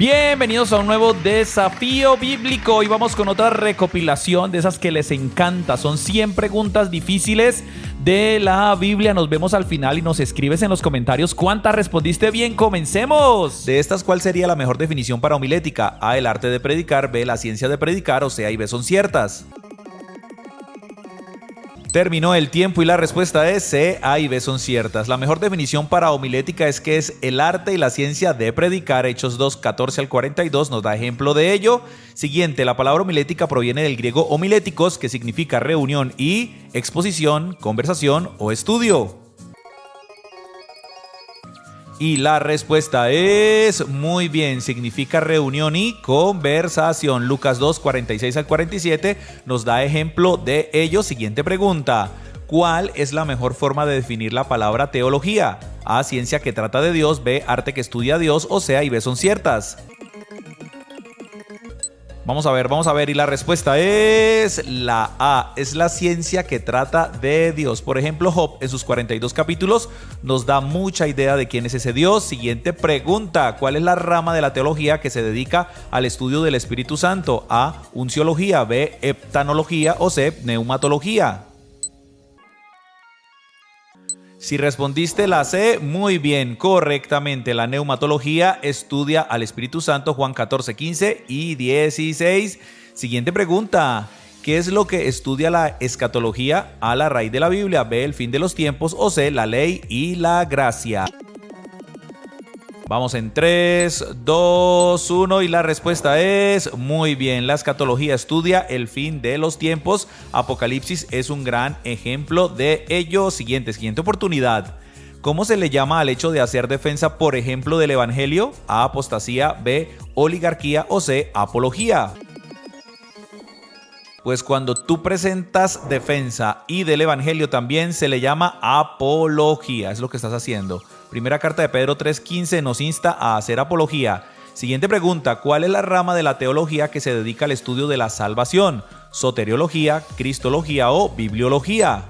Bienvenidos a un nuevo desafío bíblico. Hoy vamos con otra recopilación de esas que les encanta. Son 100 preguntas difíciles de la Biblia. Nos vemos al final y nos escribes en los comentarios cuántas respondiste bien. ¡Comencemos! De estas, ¿cuál sería la mejor definición para homilética? A, el arte de predicar. B, la ciencia de predicar. O C, A y B son ciertas. Terminó el tiempo y la respuesta es C, A y B son ciertas. La mejor definición para homilética es que es el arte y la ciencia de predicar. Hechos 2, 14 al 42 nos da ejemplo de ello. Siguiente, la palabra homilética proviene del griego homiléticos, que significa reunión y exposición, conversación o estudio. Y la respuesta es muy bien, significa reunión y conversación. Lucas 2, 46 al 47 nos da ejemplo de ello. Siguiente pregunta, ¿cuál es la mejor forma de definir la palabra teología? A, ciencia que trata de Dios. B, arte que estudia a Dios. O C, A y B son ciertas. Vamos a ver, y la respuesta es la A, es la ciencia que trata de Dios. Por ejemplo, Job en sus 42 capítulos nos da mucha idea de quién es ese Dios. Siguiente pregunta, ¿cuál es la rama de la teología que se dedica al estudio del Espíritu Santo? A, unciología. B, heptanología. O C, neumatología. Si respondiste la C, muy bien, correctamente. La neumatología estudia al Espíritu Santo, Juan 14, 15 y 16. Siguiente pregunta, ¿qué es lo que estudia la escatología? A, la raíz de la Biblia. B, el fin de los tiempos. O C, la ley y la gracia. Vamos en 3, 2, 1 y la respuesta es muy bien. La escatología estudia el fin de los tiempos. Apocalipsis es un gran ejemplo de ello. Siguiente oportunidad. ¿Cómo se le llama al hecho de hacer defensa, por ejemplo, del evangelio? A, apostasía. B, oligarquía. O C, apología. Pues cuando tú presentas defensa y del evangelio también se le llama apología. Es lo que estás haciendo. Primera carta de Pedro 3:15 nos insta a hacer apología. Siguiente pregunta, ¿cuál es la rama de la teología que se dedica al estudio de la salvación? Soteriología, cristología o bibliología.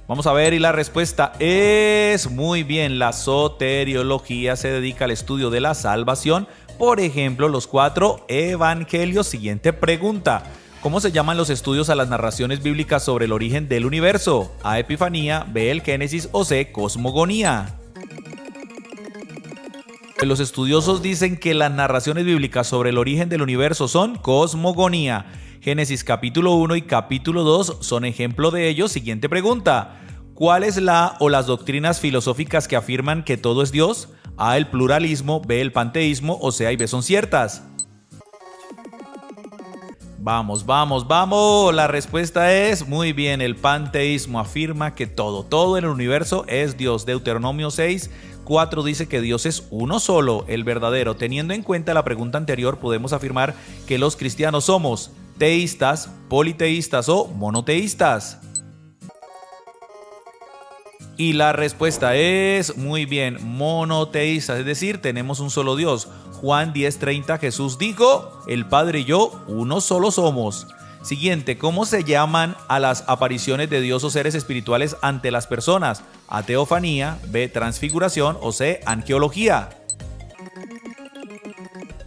Vamos a ver y la respuesta es muy bien. La soteriología se dedica al estudio de la salvación. Por ejemplo, los 4 evangelios. Siguiente pregunta. ¿Cómo se llaman los estudios a las narraciones bíblicas sobre el origen del universo? A, Epifanía. B, el Génesis. O C, cosmogonía. Los estudiosos dicen que las narraciones bíblicas sobre el origen del universo son cosmogonía. Génesis capítulo 1 y capítulo 2 son ejemplo de ello. Siguiente pregunta. ¿Cuál es la o las doctrinas filosóficas que afirman que todo es Dios? A, el pluralismo. B, el panteísmo. O C, A y B son ciertas. Vamos. La respuesta es muy bien. El panteísmo afirma que todo en el universo es Dios. Deuteronomio 6, 4 dice que Dios es uno solo, el verdadero. Teniendo en cuenta la pregunta anterior, podemos afirmar que los cristianos somos teístas, politeístas o monoteístas. Y la respuesta es muy bien, monoteístas, es decir, tenemos un solo Dios. Juan 10:30, Jesús dijo, el Padre y yo uno solo somos. Siguiente, ¿cómo se llaman a las apariciones de Dios o seres espirituales ante las personas? A, teofanía. B, transfiguración. O C, angeología.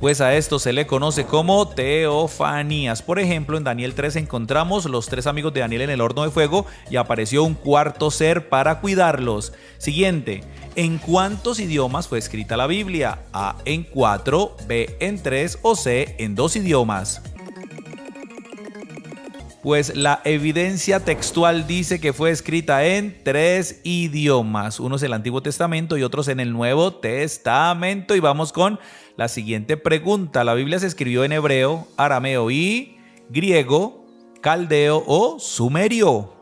Pues a esto se le conoce como teofanías. Por ejemplo, en Daniel 3 encontramos los 3 amigos de Daniel en el horno de fuego y apareció un cuarto ser para cuidarlos. Siguiente, ¿en cuántos idiomas fue escrita la Biblia? A, en 4, B, en 3 o C, en 2 idiomas. Pues la evidencia textual dice que fue escrita en 3 idiomas. Unos en el Antiguo Testamento y otros en el Nuevo Testamento. Y vamos con la siguiente pregunta. La Biblia se escribió en hebreo, arameo y griego, caldeo o sumerio.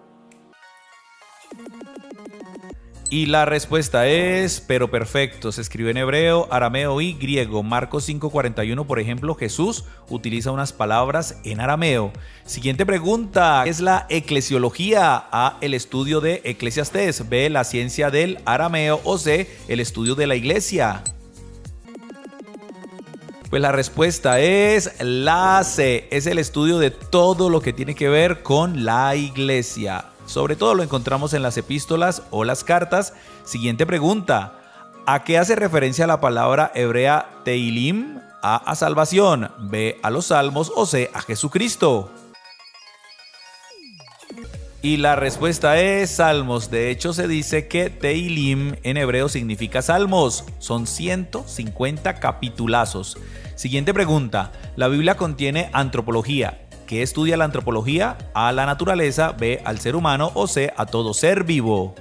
Y la respuesta es, pero perfecto, se escribió en hebreo, arameo y griego. Marcos 5:41, por ejemplo, Jesús utiliza unas palabras en arameo. Siguiente pregunta, ¿qué es la eclesiología? A, el estudio de Eclesiastés. B, la ciencia del arameo. O C, el estudio de la iglesia. Pues la respuesta es la C, es el estudio de todo lo que tiene que ver con la iglesia. Sobre todo lo encontramos en las epístolas o las cartas. Siguiente pregunta. ¿A qué hace referencia la palabra hebrea Teilim? A salvación, B, a los salmos o C, a Jesucristo. Y la respuesta es salmos. De hecho, se dice que Teilim en hebreo significa salmos. Son 150 capitulazos. Siguiente pregunta. La Biblia contiene antropología. ¿Qué estudia la antropología? A, la naturaleza, B, al ser humano o C, a todo ser vivo.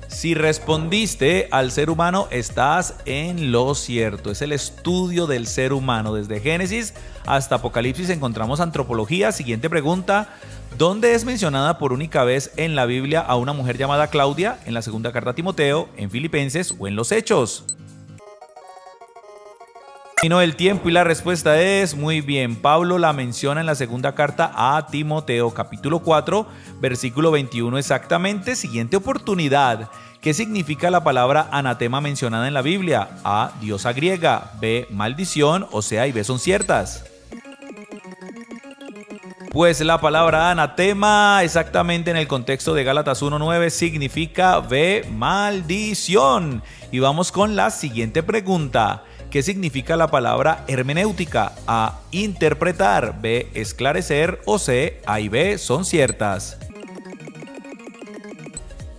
Si respondiste al ser humano, estás en lo cierto. Es el estudio del ser humano. Desde Génesis hasta Apocalipsis encontramos antropología. Siguiente pregunta. ¿Dónde es mencionada por única vez en la Biblia a una mujer llamada Claudia? ¿En la segunda carta a Timoteo, en Filipenses o en los Hechos? Terminó el tiempo y la respuesta es muy bien. Pablo la menciona en la segunda carta a Timoteo, capítulo 4, versículo 21 exactamente. Siguiente oportunidad. ¿Qué significa la palabra anatema mencionada en la Biblia? A, diosa griega, B, maldición o C, A y B son ciertas. Pues la palabra anatema, exactamente en el contexto de Gálatas 1:9, significa B, maldición. Y vamos con la siguiente pregunta. ¿Qué significa la palabra hermenéutica? A, interpretar, B, esclarecer o C, A y B son ciertas.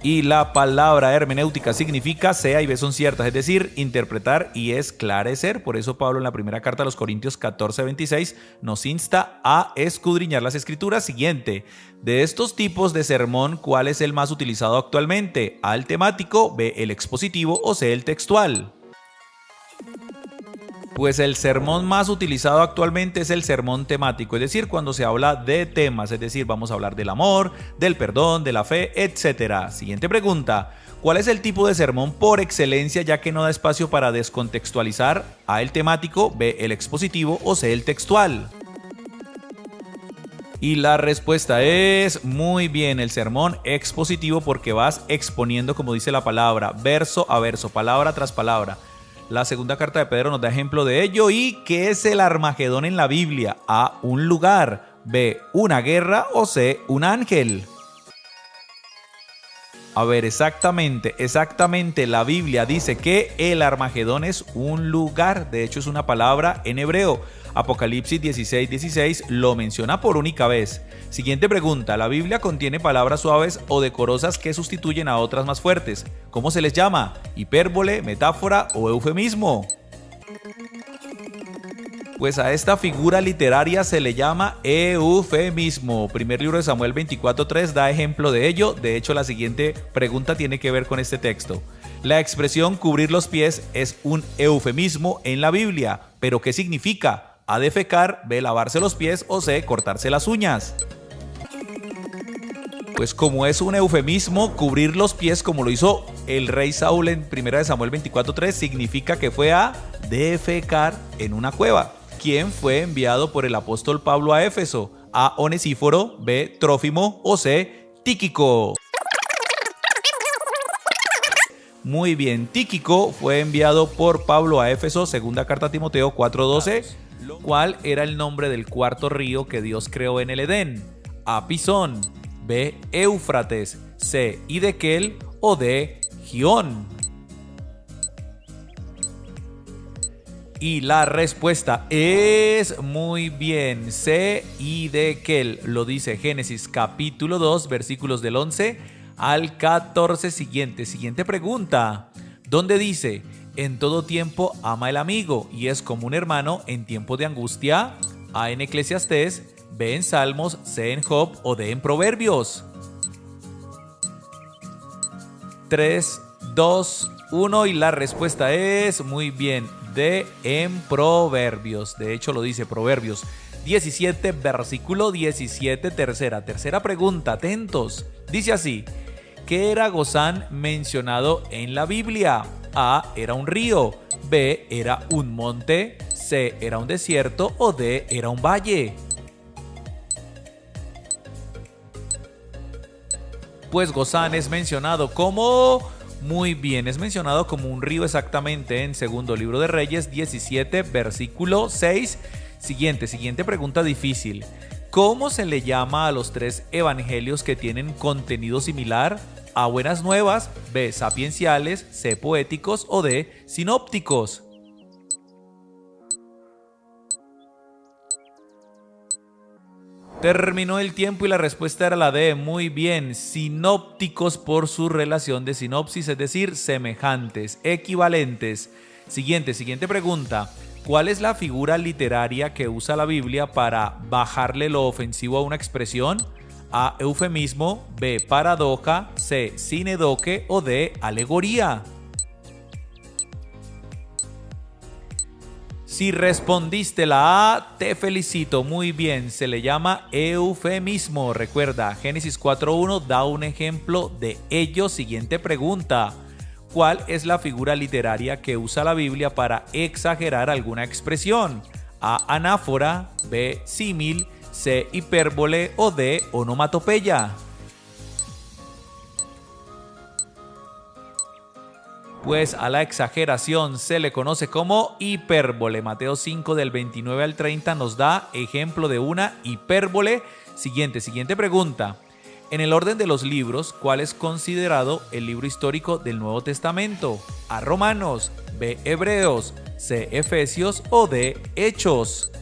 Y la palabra hermenéutica significa C, A y B son ciertas, es decir, interpretar y esclarecer. Por eso Pablo en la primera carta a los Corintios 14:26 nos insta a escudriñar las escrituras. Siguiente, de estos tipos de sermón, ¿cuál es el más utilizado actualmente? A, el temático, B, el expositivo o C, el textual. Pues el sermón más utilizado actualmente es el sermón temático, es decir, cuando se habla de temas, es decir, vamos a hablar del amor, del perdón, de la fe, etc. Siguiente pregunta. ¿Cuál es el tipo de sermón por excelencia ya que no da espacio para descontextualizar? A, el temático, B, el expositivo o C, el textual. Y la respuesta es muy bien, el sermón expositivo, porque vas exponiendo, como dice la palabra, verso a verso, palabra tras palabra. La segunda carta de Pedro nos da ejemplo de ello. ¿Y qué es el Armagedón en la Biblia? A, un lugar, B, una guerra o C, un ángel. A ver, exactamente, la Biblia dice que el Armagedón es un lugar, de hecho es una palabra en hebreo. Apocalipsis 16:16 lo menciona por única vez. Siguiente pregunta, ¿la Biblia contiene palabras suaves o decorosas que sustituyen a otras más fuertes? ¿Cómo se les llama? ¿Hipérbole, metáfora o eufemismo? Pues a esta figura literaria se le llama eufemismo. Primer libro de Samuel 24:3 da ejemplo de ello. De hecho, la siguiente pregunta tiene que ver con este texto. La expresión cubrir los pies es un eufemismo en la Biblia. ¿Pero qué significa? A, defecar, B, lavarse los pies o C, cortarse las uñas. Pues como es un eufemismo, cubrir los pies, como lo hizo el rey Saúl en 1 Samuel 24:3, significa que fue a defecar en una cueva. ¿Quién fue enviado por el apóstol Pablo a Éfeso? A, Onesíforo, B, Trófimo o C, Tíquico. Muy bien, Tíquico fue enviado por Pablo a Éfeso, segunda carta a Timoteo 4:12. ¿Cuál era el nombre del cuarto río que Dios creó en el Edén? A, Pisón, B, Éufrates, C, Hidekel o D, Gihón. Y la respuesta es muy bien, C, Hidekel. Lo dice Génesis capítulo 2, versículos del 11 al 14. Siguiente pregunta. ¿Dónde dice? En todo tiempo ama el amigo y es como un hermano en tiempo de angustia. A, en Eclesiastés, B, en Salmos, C, en Job o D, en Proverbios. 3, 2, 1 y la respuesta es muy bien, D, en Proverbios. De hecho lo dice Proverbios 17, versículo 17, tercera pregunta, atentos. Dice así, ¿qué era Gozán mencionado en la Biblia? A, era un río, B, era un monte, C, era un desierto o D, era un valle. Pues Gozán es mencionado como... Muy bien, es mencionado como un río exactamente en segundo libro de Reyes 17, versículo 6. Siguiente pregunta difícil. ¿Cómo se le llama a los tres evangelios que tienen contenido similar? A, buenas nuevas, B, sapienciales, C, poéticos o D, sinópticos. Terminó el tiempo y la respuesta era la D. Muy bien, sinópticos por su relación de sinopsis, es decir, semejantes, equivalentes. Siguiente pregunta. ¿Cuál es la figura literaria que usa la Biblia para bajarle lo ofensivo a una expresión? A, eufemismo, B, paradoja, C, sinedoque o D, alegoría. Si respondiste la A, te felicito, muy bien, se le llama eufemismo. Recuerda, Génesis 4.1 da un ejemplo de ello. Siguiente pregunta. ¿Cuál es la figura literaria que usa la Biblia para exagerar alguna expresión? A, anáfora, B, símil, C, hipérbole o D, onomatopeya. Pues a la exageración se le conoce como hipérbole. Mateo 5 del 29 al 30 nos da ejemplo de una hipérbole. Siguiente pregunta. En el orden de los libros, ¿cuál es considerado el libro histórico del Nuevo Testamento? A, Romanos, B, Hebreos, C, Efesios o D, Hechos.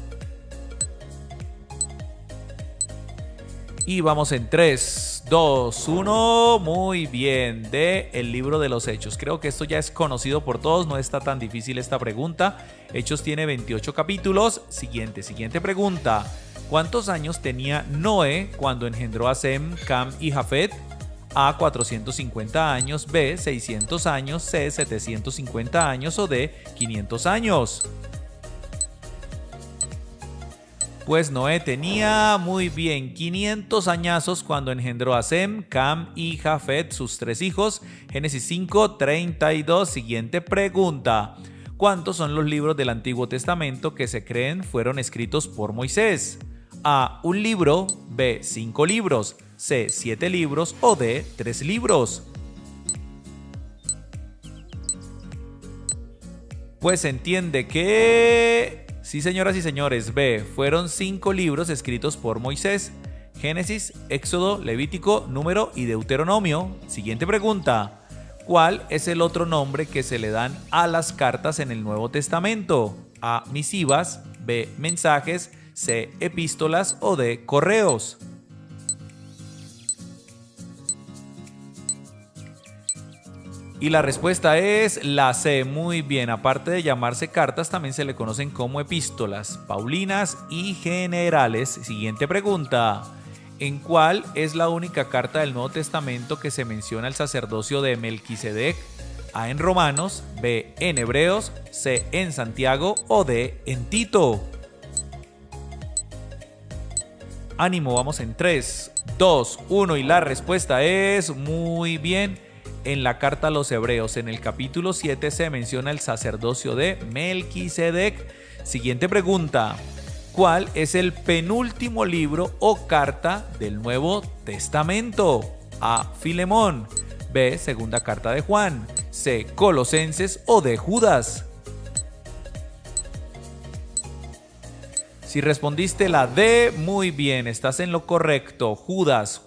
Y vamos en 3, 2, 1, muy bien, de el libro de los Hechos. Creo que esto ya es conocido por todos, no está tan difícil esta pregunta. Hechos tiene 28 capítulos. Siguiente pregunta. ¿Cuántos años tenía Noé cuando engendró a Sem, Cam y Jafet? A, 450 años, B, 600 años, C, 750 años o D, 500 años. Pues Noé tenía, muy bien, 500 añazos cuando engendró a Sem, Cam y Jafet, sus 3 hijos. Génesis 5, 32. Siguiente pregunta. ¿Cuántos son los libros del Antiguo Testamento que se creen fueron escritos por Moisés? A, 1 libro, B, 5 libros, C, 7 libros o D, 3 libros. Pues se entiende que... Sí, señoras y señores, B, fueron 5 libros escritos por Moisés: Génesis, Éxodo, Levítico, Número y Deuteronomio. Siguiente pregunta. ¿Cuál es el otro nombre que se le dan a las cartas en el Nuevo Testamento? A, misivas, B, mensajes, C, epístolas o D, correos. Y la respuesta es la C, muy bien. Aparte de llamarse cartas, también se le conocen como epístolas, paulinas y generales. Siguiente pregunta. ¿En cuál es la única carta del Nuevo Testamento que se menciona el sacerdocio de Melquisedec? A, en Romanos, B, en Hebreos, C, en Santiago o D, en Tito. Ánimo, vamos en 3, 2, 1 y la respuesta es muy bien. En la carta a los Hebreos, en el capítulo 7, se menciona el sacerdocio de Melquisedec. Siguiente pregunta. ¿Cuál es el penúltimo libro o carta del Nuevo Testamento? A, Filemón, B, segunda carta de Juan, C, Colosenses o D, Judas. Si respondiste la D, muy bien, estás en lo correcto. Judas,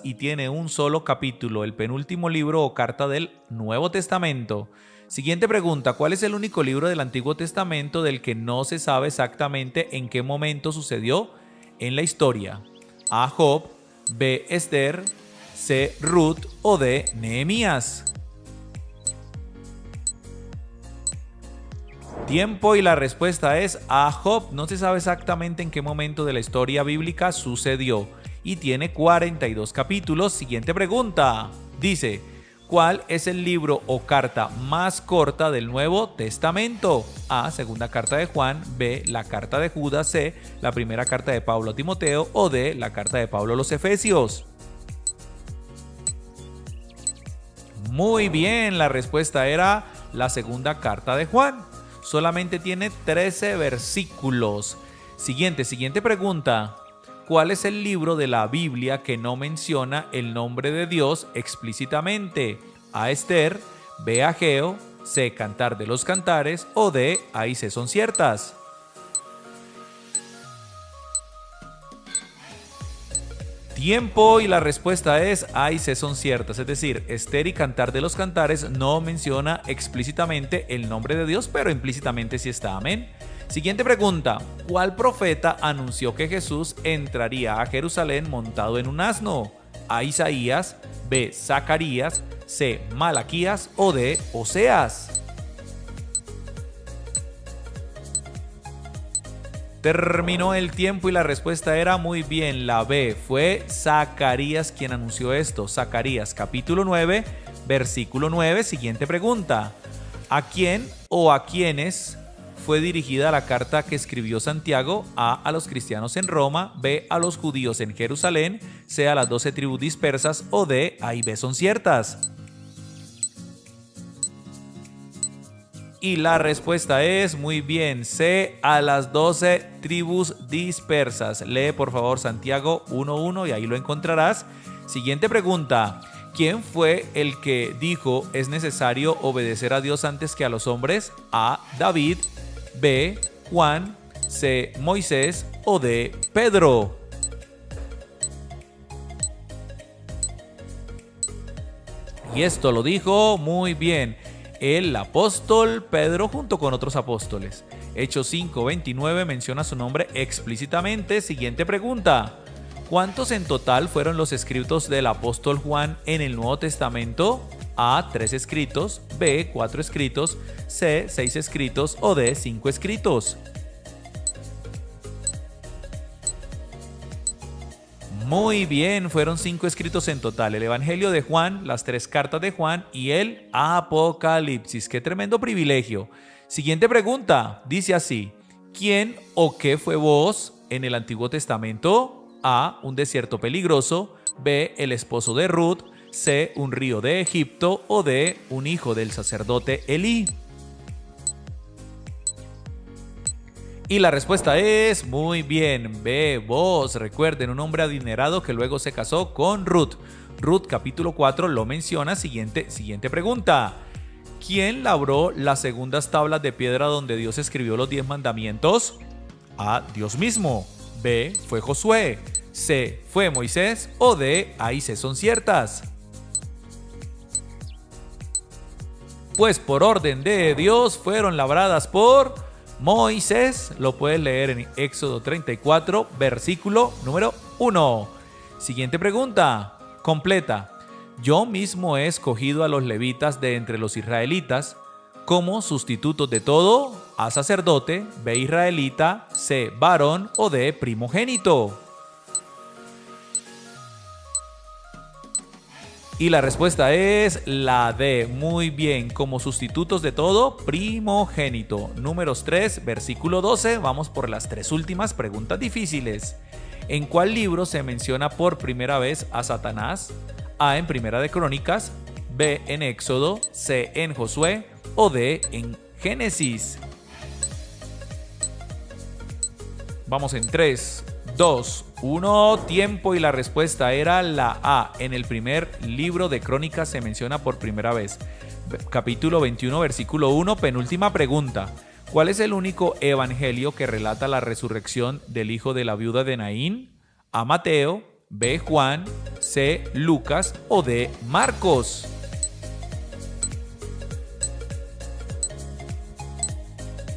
y tiene un solo capítulo, el penúltimo libro o carta del Nuevo Testamento. Siguiente pregunta, ¿cuál es el único libro del Antiguo Testamento del que no se sabe exactamente en qué momento sucedió en la historia? A, Job, B, Esther, C, Ruth o D, Nehemías. Tiempo y la respuesta es A, Job. No se sabe exactamente en qué momento de la historia bíblica sucedió y tiene 42 capítulos. Siguiente pregunta. Dice, ¿cuál es el libro o carta más corta del Nuevo Testamento? A, segunda carta de Juan, B, la carta de Judas, C, la primera carta de Pablo a Timoteo o D, la carta de Pablo a los Efesios. Muy bien, la respuesta era la segunda carta de Juan. Solamente tiene 13 versículos. Siguiente pregunta. ¿Cuál es el libro de la Biblia que no menciona el nombre de Dios explícitamente? A, Esther, B, Ageo, C, Cantar de los Cantares o D, Ahí se son ciertas. Tiempo y la respuesta es A y C son ciertas. Es decir, Esther y Cantar de los Cantares no menciona explícitamente el nombre de Dios, pero implícitamente sí está. Amén. Siguiente pregunta. ¿Cuál profeta anunció que Jesús entraría a Jerusalén montado en un asno? A, Isaías, B, Zacarías, C, Malaquías o D, Oseas. Terminó el tiempo y la respuesta era muy bien, la B. Fue Zacarías quien anunció esto. Zacarías capítulo 9, versículo 9. Siguiente pregunta. ¿A quién o a quiénes fue dirigida la carta que escribió Santiago? A los cristianos en Roma, B, a los judíos en Jerusalén, C, a las 12 tribus dispersas o D, A y B son ciertas. Y la respuesta es muy bien, C, a las 12 tribus dispersas. Lee por favor Santiago 1:1 y ahí lo encontrarás. Siguiente pregunta. ¿Quién fue el que dijo es necesario obedecer a Dios antes que a los hombres? A, David, B, Juan, C, Moisés o D, Pedro. Y esto lo dijo muy bien el apóstol Pedro junto con otros apóstoles. Hechos 5:29 menciona su nombre explícitamente. Siguiente pregunta. ¿Cuántos en total fueron los escritos del apóstol Juan en el Nuevo Testamento? A, 3 escritos, B, 4 escritos, C, 6 escritos o D, 5 escritos. Muy bien, fueron 5 escritos en total. El Evangelio de Juan, las 3 cartas de Juan y el Apocalipsis. ¡Qué tremendo privilegio! Siguiente pregunta, dice así. ¿Quién o qué fue vos en el Antiguo Testamento? A, un desierto peligroso, B, el esposo de Ruth, C, un río de Egipto o D, un hijo del sacerdote Elí. Y la respuesta es muy bien, B, vos. Recuerden, un hombre adinerado que luego se casó con Ruth. Ruth capítulo 4 lo menciona. Siguiente pregunta. ¿Quién labró las segundas tablas de piedra donde Dios escribió los 10 mandamientos? A, Dios mismo. B, fue Josué. C, fue Moisés o D, A y C son ciertas. Pues por orden de Dios fueron labradas por Moisés. Lo puedes leer en Éxodo 34, versículo número 1. Siguiente pregunta, completa. Yo mismo he escogido a los levitas de entre los israelitas como sustitutos de todo. A, sacerdote, B, israelita, C, varón o D, primogénito. Y la respuesta es la D. Muy bien, como sustitutos de todo, primogénito. Números 3, versículo 12. Vamos por las 3 últimas preguntas difíciles. ¿En cuál libro se menciona por primera vez a Satanás? A, en Primera de Crónicas, B, en Éxodo, C, en Josué o D, en Génesis. Vamos en 3, 2, 1, tiempo y la respuesta era la A. En el primer libro de Crónicas se menciona por primera vez. Capítulo 21, versículo 1, penúltima pregunta. ¿Cuál es el único evangelio que relata la resurrección del hijo de la viuda de Naín? A, Mateo, B, Juan, C, Lucas o D, Marcos.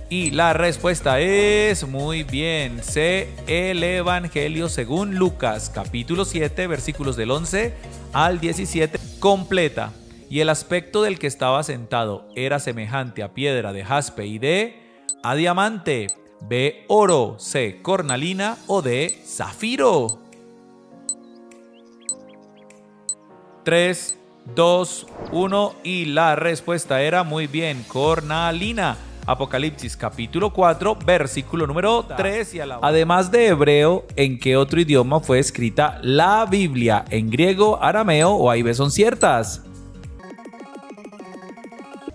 Y la respuesta es muy bien, C, el Evangelio según Lucas, capítulo 7, versículos del 11 al 17, completa. Y el aspecto del que estaba sentado era semejante a piedra de jaspe y D, a diamante, B, oro, C, cornalina o D, zafiro. 3, 2, 1 y la respuesta era muy bien, cornalina. Apocalipsis capítulo 4, versículo número 3. Además de hebreo, ¿en qué otro idioma fue escrita la Biblia? ¿En griego, arameo o A y B son ciertas?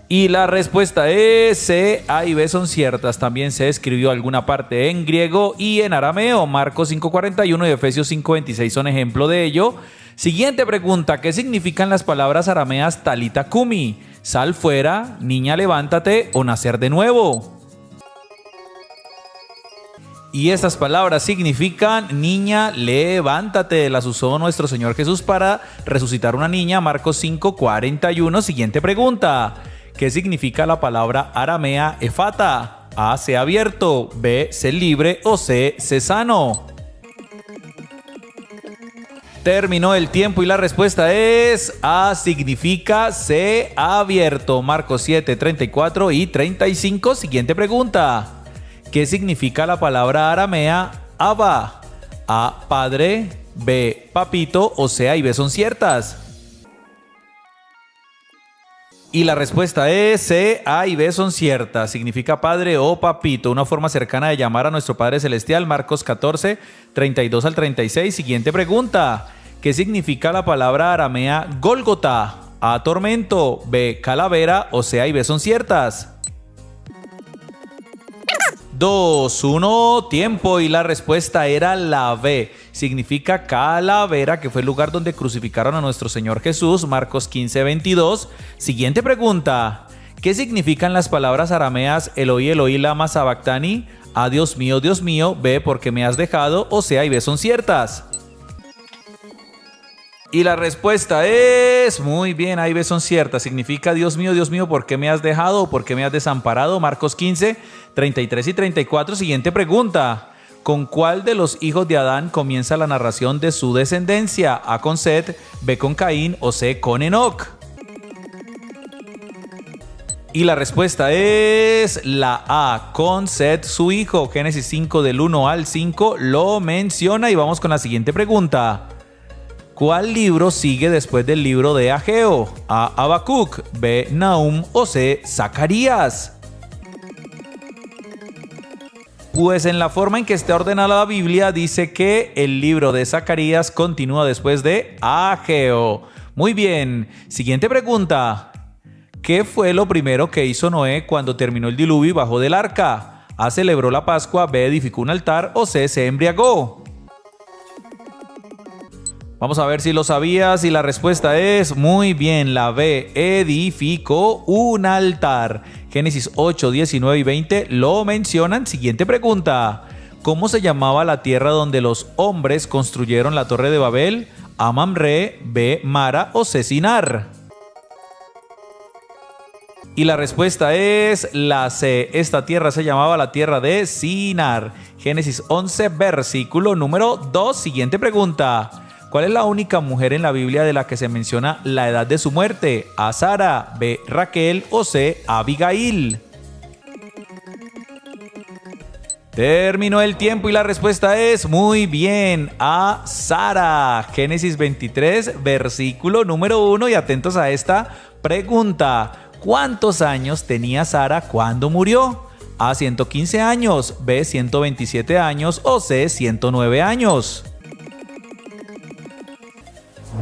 Y la respuesta es C, A y B son ciertas. También se escribió alguna parte en griego y en arameo. Marcos 5:41 y Efesios 5:26 son ejemplo de ello. Siguiente pregunta, ¿qué significan las palabras arameas talita kumi? Sal fuera, niña levántate o nacer de nuevo. Y estas palabras significan: niña, levántate. Las usó nuestro Señor Jesús para resucitar una niña. Marcos 5:41. Siguiente pregunta. ¿Qué significa la palabra aramea efata? A, sé abierto. B, sé libre. O C, sé sano. Terminó el tiempo y la respuesta es A, significa sé abierto. Marcos 7:34 y 35. Siguiente pregunta. ¿Qué significa la palabra aramea Abba? A, padre. B, papito. O C, A y B son ciertas. Y la respuesta es C, A y B son ciertas. Significa padre o papito, una forma cercana de llamar a nuestro Padre Celestial. Marcos 14:32 al 36. Siguiente pregunta. ¿Qué significa la palabra aramea Gólgota? A, tormento. B, calavera. O C, A y B son ciertas. 2, 1, tiempo. Y la respuesta era la B. Significa calavera, que fue el lugar donde crucificaron a nuestro Señor Jesús. Marcos 15:22. Siguiente pregunta. ¿Qué significan las palabras arameas Eloi, Eloi, lama sabactani? A, Dios mío, Dios mío. B, ¿por qué me has dejado? O C, A y B son ciertas. Y la respuesta es muy bien, A y B son ciertas. Significa Dios mío, ¿por qué me has dejado o por qué me has desamparado? Marcos 15:33 y 34. Siguiente pregunta. ¿Con cuál de los hijos de Adán comienza la narración de su descendencia? A, con Set. B, con Caín. O C, con Enoc. Y la respuesta es la A, con Set, su hijo. Génesis 5 del 1 al 5 lo menciona. Y vamos con la siguiente pregunta. ¿Cuál libro sigue después del libro de Ageo? A, Habacuc. B, Nahum. O C, Zacarías. Pues en la forma en que está ordenada la Biblia dice que el libro de Zacarías continúa después de Ageo. Muy bien. Siguiente pregunta. ¿Qué fue lo primero que hizo Noé cuando terminó el diluvio y bajó del arca? A, celebró la Pascua. B, edificó un altar. O C, se embriagó. Vamos a ver si lo sabías y la respuesta es muy bien, la B, edificó un altar. Génesis 8, 19 y 20 lo mencionan. Siguiente pregunta. ¿Cómo se llamaba la tierra donde los hombres construyeron la torre de Babel? A, Mamre. B, Mara. O C, Sinar. Y la respuesta es la C. Esta tierra se llamaba la tierra de Sinar. Génesis 11, versículo número 2. Siguiente pregunta. ¿Cuál es la única mujer en la Biblia de la que se menciona la edad de su muerte? A, Sara. B, Raquel. O C, Abigail. Terminó el tiempo y la respuesta es muy bien, A, Sara. Génesis 23, versículo número 1. Y atentos a esta pregunta. ¿Cuántos años tenía Sara cuando murió? A, 115 años. B, 127 años. O C, 109 años.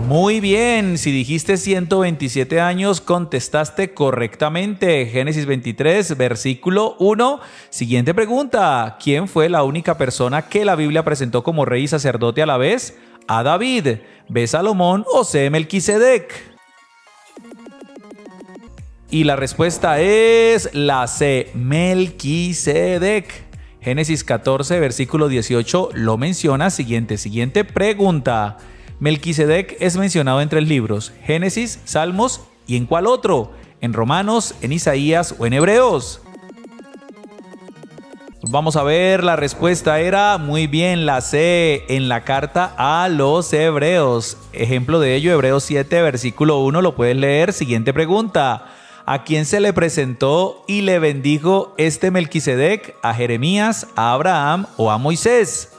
Muy bien, si dijiste 127 años, contestaste correctamente. Génesis 23, versículo 1. Siguiente pregunta. ¿Quién fue la única persona que la Biblia presentó como rey y sacerdote a la vez? A, David. B, Salomón. O C, Melquisedec. Y la respuesta es la C, Melquisedec. Génesis 14, versículo 18 lo menciona. Siguiente pregunta. Melquisedec es mencionado en 3 libros, Génesis, Salmos, ¿y en cuál otro? ¿En Romanos, en Isaías o en Hebreos? Vamos a ver, la respuesta era muy bien la C, en la carta a los Hebreos. Ejemplo de ello, Hebreos 7, versículo 1, lo puedes leer. Siguiente pregunta. ¿A quién se le presentó y le bendijo este Melquisedec? ¿A Jeremías, a Abraham o a Moisés?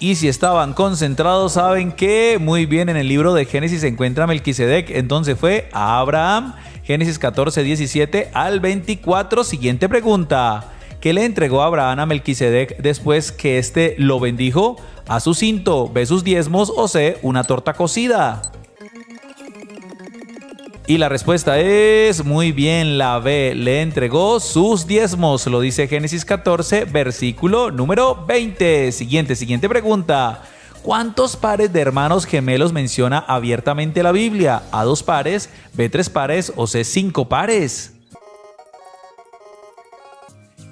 Y si estaban concentrados, saben que muy bien en el libro de Génesis se encuentra Melquisedec. Entonces fue a Abraham. Génesis 14, 17 al 24. Siguiente pregunta. ¿Qué le entregó Abraham a Melquisedec después que éste lo bendijo? A, su cinto. B, sus diezmos. O C, una torta cocida. Y la respuesta es muy bien, la B, le entregó sus diezmos, lo dice Génesis 14, versículo número 20. Siguiente pregunta. ¿Cuántos pares de hermanos gemelos menciona abiertamente la Biblia? A, 2 pares, B, 3 pares o C, 5 pares.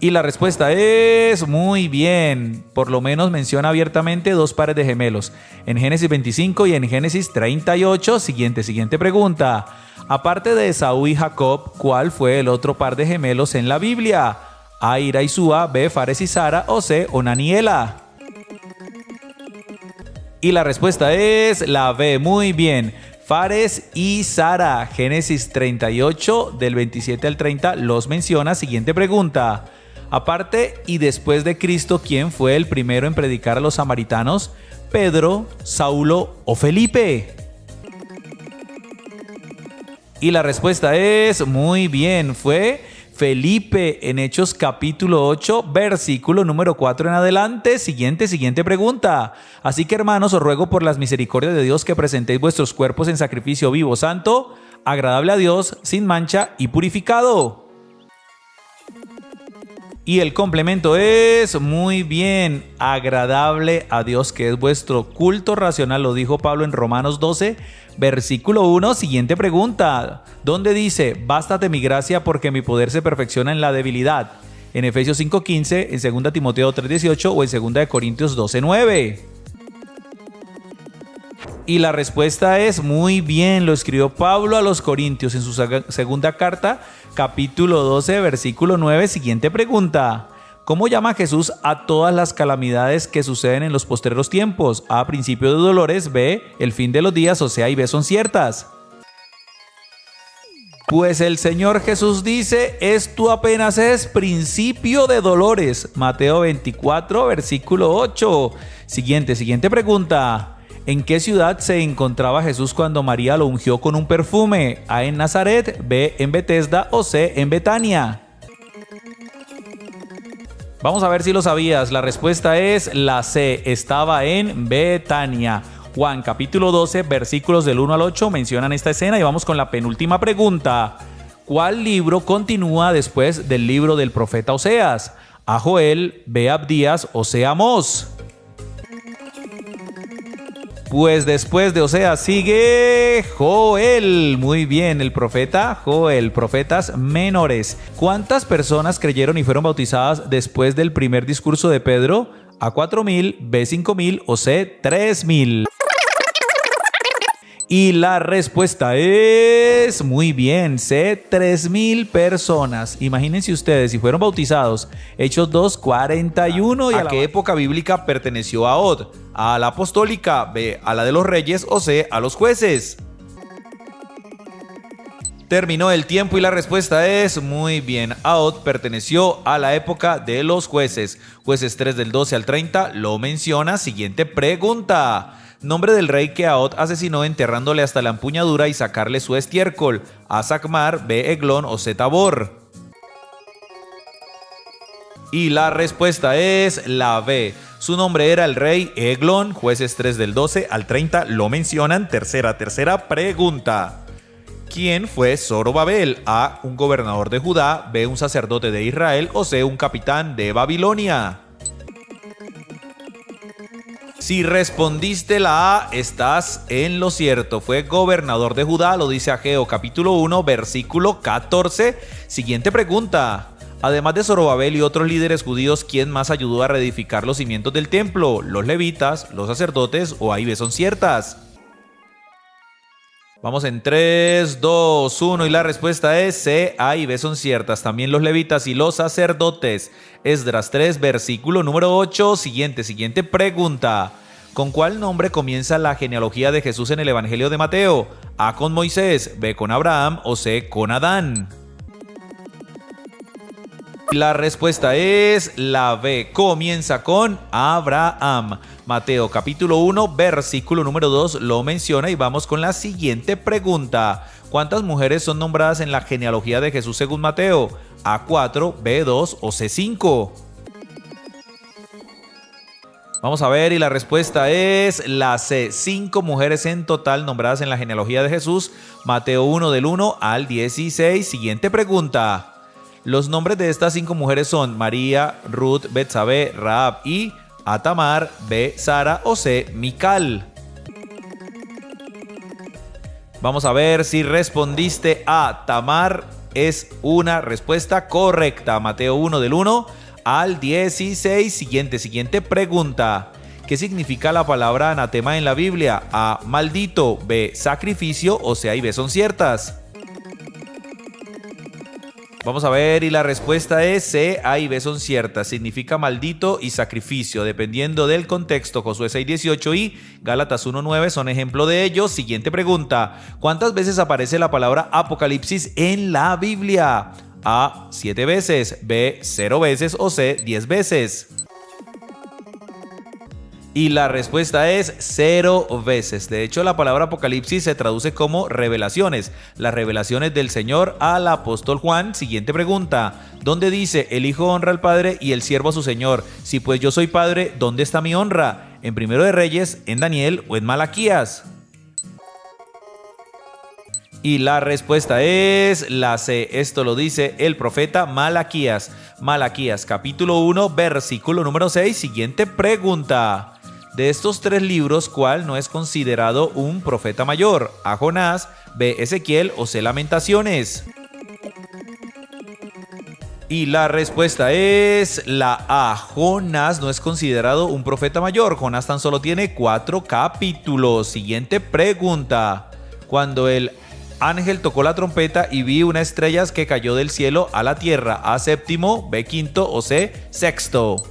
Y la respuesta es muy bien. Por lo menos menciona abiertamente dos pares de gemelos. En Génesis 25 y en Génesis 38. Siguiente pregunta. Aparte de Esaú y Jacob, ¿cuál fue el otro par de gemelos en la Biblia? A, Ira y Súa, B, Fares y Zara o C, Onán y Ela. Y la respuesta es la B, muy bien. Fares y Zara. Génesis 38 del 27 al 30 los menciona. Siguiente pregunta. Aparte y después de Cristo, ¿quién fue el primero en predicar a los samaritanos? ¿Pedro, Saulo o Felipe? Y la respuesta es muy bien, fue Felipe en Hechos capítulo 8, versículo número 4 en adelante. Siguiente pregunta. Así que, hermanos, os ruego por las misericordias de Dios que presentéis vuestros cuerpos en sacrificio vivo, santo, agradable a Dios, sin mancha y purificado. Y el complemento es muy bien, agradable a Dios, que es vuestro culto racional, lo dijo Pablo en Romanos 12, versículo 1. Siguiente pregunta, ¿dónde dice, bástate mi gracia porque mi poder se perfecciona en la debilidad? ¿En Efesios 5:15, en 2 Timoteo 3:18 o en 2 Corintios 12:9? Y la respuesta es muy bien, lo escribió Pablo a los Corintios en su segunda carta, capítulo 12, versículo 9. Siguiente pregunta. ¿Cómo llama Jesús a todas las calamidades que suceden en los postreros tiempos? A, principio de dolores, B, el fin de los días, o sea, y B son ciertas. Pues el Señor Jesús dice, esto apenas es principio de dolores. Mateo 24, versículo 8. Siguiente pregunta. ¿En qué ciudad se encontraba Jesús cuando María lo ungió con un perfume? A, en Nazaret, B, en Betesda o C, en Betania. Vamos a ver si lo sabías. La respuesta es la C, estaba en Betania. Juan capítulo 12, versículos del 1 al 8 mencionan esta escena y vamos con la penúltima pregunta. ¿Cuál libro continúa después del libro del profeta Oseas? A, Joel, B, Abdías o C, Amós. Pues después de Oseas sigue Joel. Muy bien, el profeta Joel, profetas menores. ¿Cuántas personas creyeron y fueron bautizadas después del primer discurso de Pedro? A, 4,000, B, 5,000 o C, 3,000. Y la respuesta es muy bien, C, 3,000 personas. Imagínense ustedes, si fueron bautizados. Hechos 2, 41. ¿Y a qué época bíblica perteneció Ahod? A la apostólica, B, a la de los reyes o C, a los jueces. Terminó el tiempo y la respuesta es muy bien. Ahod perteneció a la época de los jueces. Jueces 3 del 12 al 30 lo menciona. Siguiente pregunta. Nombre del rey que Ahod asesinó enterrándole hasta la empuñadura y sacarle su estiércol. A, Sacmar, B, Eglón o C, Tabor. Y la respuesta es la B. Su nombre era el rey Eglón. Jueces 3 del 12 al 30 lo mencionan. Tercera pregunta. ¿Quién fue Zorobabel? A, un gobernador de Judá, B, un sacerdote de Israel o C, un capitán de Babilonia. Si respondiste la A, estás en lo cierto. Fue gobernador de Judá, lo dice Ageo capítulo 1, versículo 14. Siguiente pregunta. Además de Zorobabel y otros líderes judíos, ¿quién más ayudó a reedificar los cimientos del templo? ¿Los levitas, los sacerdotes o A y B son ciertas? Vamos en 3, 2, 1 y la respuesta es C, A y B son ciertas. También los levitas y los sacerdotes. Esdras 3, versículo número 8. Siguiente pregunta. ¿Con cuál nombre comienza la genealogía de Jesús en el Evangelio de Mateo? A, con Moisés, B, con Abraham o C, con Adán. La respuesta es la B, comienza con Abraham. Mateo capítulo 1, versículo número 2 lo menciona y vamos con la siguiente pregunta. ¿Cuántas mujeres son nombradas en la genealogía de Jesús según Mateo? A, 4, B, 2 o C, 5. Vamos a ver y la respuesta es la C, 5 mujeres en total nombradas en la genealogía de Jesús. Mateo 1 del 1 al 16. Siguiente pregunta. Los nombres de estas 5 mujeres son María, Ruth, Betsabé, Rahab y A, Tamar, B, Sara o C, Mical. Vamos a ver si respondiste A, Tamar es una respuesta correcta. Mateo 1 del 1 al 16. Siguiente pregunta. ¿Qué significa la palabra anatema en la Biblia? A, maldito. B, sacrificio. O C y B son ciertas. Vamos a ver, y la respuesta es C, A y B son ciertas. Significa maldito y sacrificio, dependiendo del contexto. Josué 6:18 y Gálatas 1:9 son ejemplo de ello. Siguiente pregunta. ¿Cuántas veces aparece la palabra Apocalipsis en la Biblia? A, 7 veces. B, 0 veces. O C, 10 veces. Y la respuesta es 0 veces. De hecho, la palabra Apocalipsis se traduce como revelaciones. Las revelaciones del Señor al apóstol Juan. Siguiente pregunta. ¿Dónde dice el Hijo honra al Padre y el siervo a su Señor? Si pues yo soy Padre, ¿dónde está mi honra? ¿En Primero de Reyes, en Daniel o en Malaquías? Y la respuesta es la C. Esto lo dice el profeta Malaquías. Malaquías capítulo 1, versículo número 6. Siguiente pregunta. De estos 3 libros, ¿cuál no es considerado un profeta mayor? A, Jonás, B, Ezequiel o C, Lamentaciones. Y la respuesta es la A. Jonás no es considerado un profeta mayor. Jonás tan solo tiene 4 capítulos. Siguiente pregunta. Cuando el ángel tocó la trompeta y vi una estrella que cayó del cielo a la tierra, A, séptimo, B, quinto o C, sexto.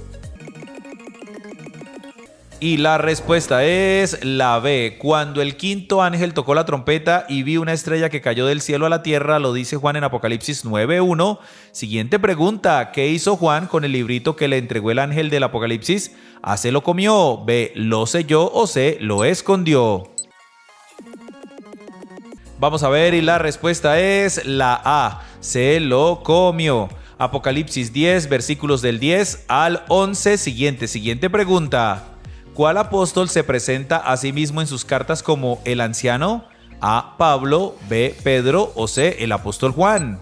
Y la respuesta es la B. Cuando el quinto ángel tocó la trompeta y vi una estrella que cayó del cielo a la tierra, lo dice Juan en Apocalipsis 9:1. Siguiente pregunta. ¿Qué hizo Juan con el librito que le entregó el ángel del Apocalipsis? A, se lo comió. B, lo selló o C, lo escondió. Vamos a ver, y la respuesta es la A. Se lo comió. Apocalipsis 10, versículos del 10 al 11. Siguiente pregunta. ¿Cuál apóstol se presenta a sí mismo en sus cartas como el anciano? A, Pablo, B, Pedro o C, el apóstol Juan.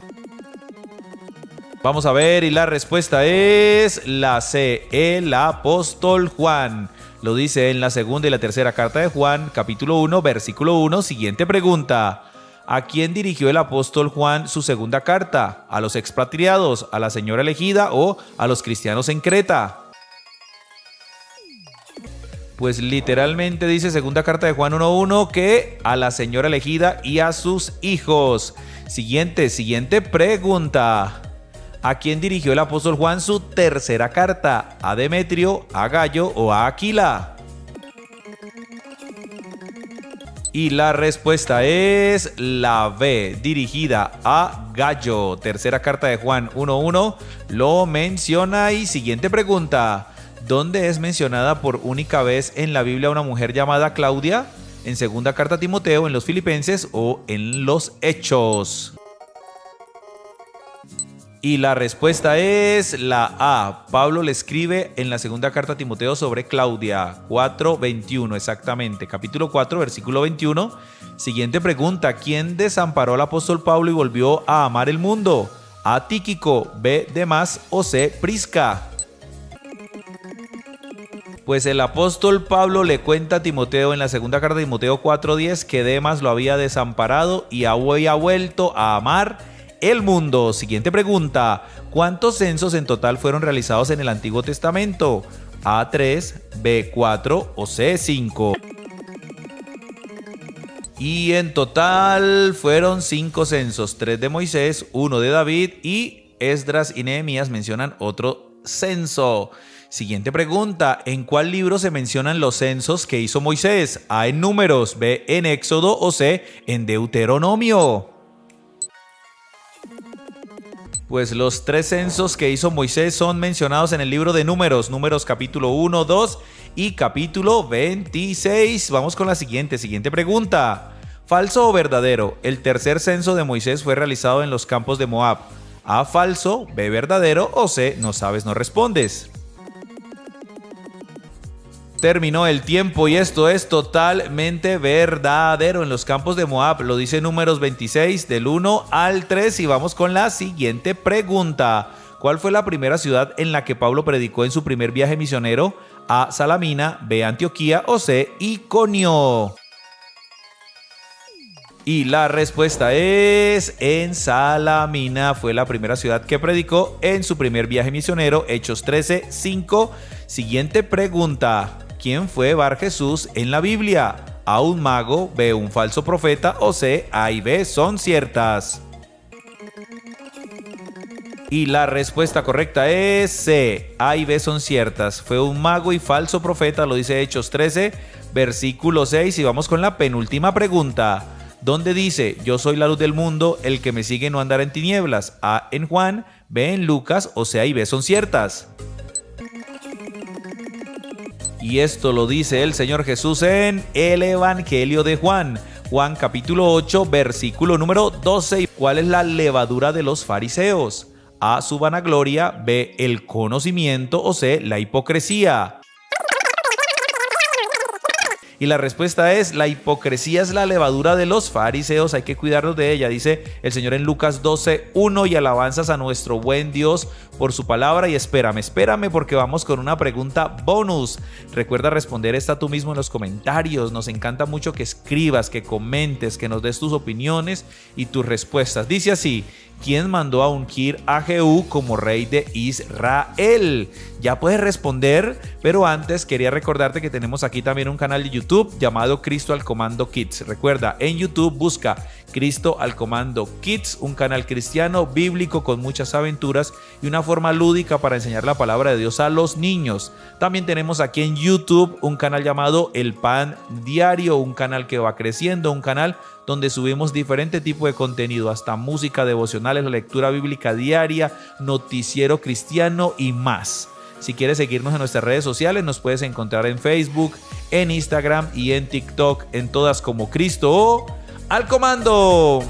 Vamos a ver, y la respuesta es la C, el apóstol Juan. Lo dice en la segunda y la tercera carta de Juan, capítulo 1, versículo 1. Siguiente pregunta. ¿A quién dirigió el apóstol Juan su segunda carta? ¿A los expatriados, a la señora elegida o a los cristianos en Creta? Pues literalmente dice segunda carta de Juan 1:1 que a la señora elegida y a sus hijos. Siguiente pregunta. ¿A quién dirigió el apóstol Juan su tercera carta? ¿A Demetrio, a Gallo o a Aquila? Y la respuesta es la B, dirigida a Gallo. Tercera carta de Juan 1:1 lo menciona. Y siguiente pregunta. ¿Dónde es mencionada por única vez en la Biblia una mujer llamada Claudia? ¿En segunda carta a Timoteo, en los Filipenses o en los Hechos? Y la respuesta es la A. Pablo le escribe en la segunda carta a Timoteo sobre Claudia, 4:21 exactamente, capítulo 4, versículo 21. Siguiente pregunta. ¿Quién desamparó al apóstol Pablo y volvió a amar el mundo? A, Tíquico, B, Demas o C, Prisca. Pues el apóstol Pablo le cuenta a Timoteo en la segunda carta de Timoteo 4:10 que Demas lo había desamparado y había vuelto a amar el mundo. Siguiente pregunta. ¿Cuántos censos en total fueron realizados en el Antiguo Testamento? A, 3, B, 4 o C, 5. Y en total fueron 5 censos, 3 de Moisés, 1 de David y Esdras y Nehemías mencionan otro censo. Siguiente pregunta. ¿En cuál libro se mencionan los censos que hizo Moisés? A, en Números, B, en Éxodo o C, en Deuteronomio. Pues los 3 censos que hizo Moisés son mencionados en el libro de Números. Números capítulo 1, 2 y capítulo 26. Vamos con la siguiente pregunta. ¿Falso o verdadero? El tercer censo de Moisés fue realizado en los campos de Moab. A, falso, B, verdadero o C, no sabes, no respondes. Terminó el tiempo y esto es totalmente verdadero. En los campos de Moab, lo dice Números 26 del 1 al 3. Y vamos con la siguiente pregunta. ¿Cuál fue la primera ciudad en la que Pablo predicó en su primer viaje misionero? A, Salamina, B, Antioquía o C, Iconio. Y la respuesta es en Salamina. Fue la primera ciudad que predicó en su primer viaje misionero, Hechos 13:5. Siguiente pregunta. ¿Quién fue Bar Jesús en la Biblia? A, un mago, B, un falso profeta o C, A y B son ciertas. Y la respuesta correcta es C, A y B son ciertas. Fue un mago y falso profeta, lo dice Hechos 13, versículo 6. Y vamos con la penúltima pregunta. ¿Dónde dice, yo soy la luz del mundo, el que me sigue no andará en tinieblas? A en Juan, B en Lucas o C, A y B son ciertas. Y esto lo dice el Señor Jesús en el Evangelio de Juan. Juan capítulo 8, versículo número 12. ¿Cuál es la levadura de los fariseos? A, su vanagloria, B, el conocimiento o C, la hipocresía. Y la respuesta es, la hipocresía es la levadura de los fariseos, hay que cuidarnos de ella, dice el Señor en Lucas 12:1, y alabanzas a nuestro buen Dios por su palabra. Y espérame porque vamos con una pregunta bonus. Recuerda responder esta tú mismo en los comentarios, nos encanta mucho que escribas, que comentes, que nos des tus opiniones y tus respuestas. Dice así: ¿quién mandó a ungir a Jehú como rey de Israel? Ya puedes responder, pero antes quería recordarte que tenemos aquí también un canal de YouTube llamado Cristo al Comando Kids. Recuerda, en YouTube busca Cristo al Comando Kids, un canal cristiano bíblico con muchas aventuras y una forma lúdica para enseñar la palabra de Dios a los niños. También tenemos aquí en YouTube un canal llamado El Pan Diario, un canal que va creciendo, un canal donde subimos diferente tipo de contenido, hasta música, devocionales, la lectura bíblica diaria, noticiero cristiano y más. Si quieres seguirnos en nuestras redes sociales, nos puedes encontrar en Facebook, en Instagram y en TikTok, en todas como Cristo al Comando.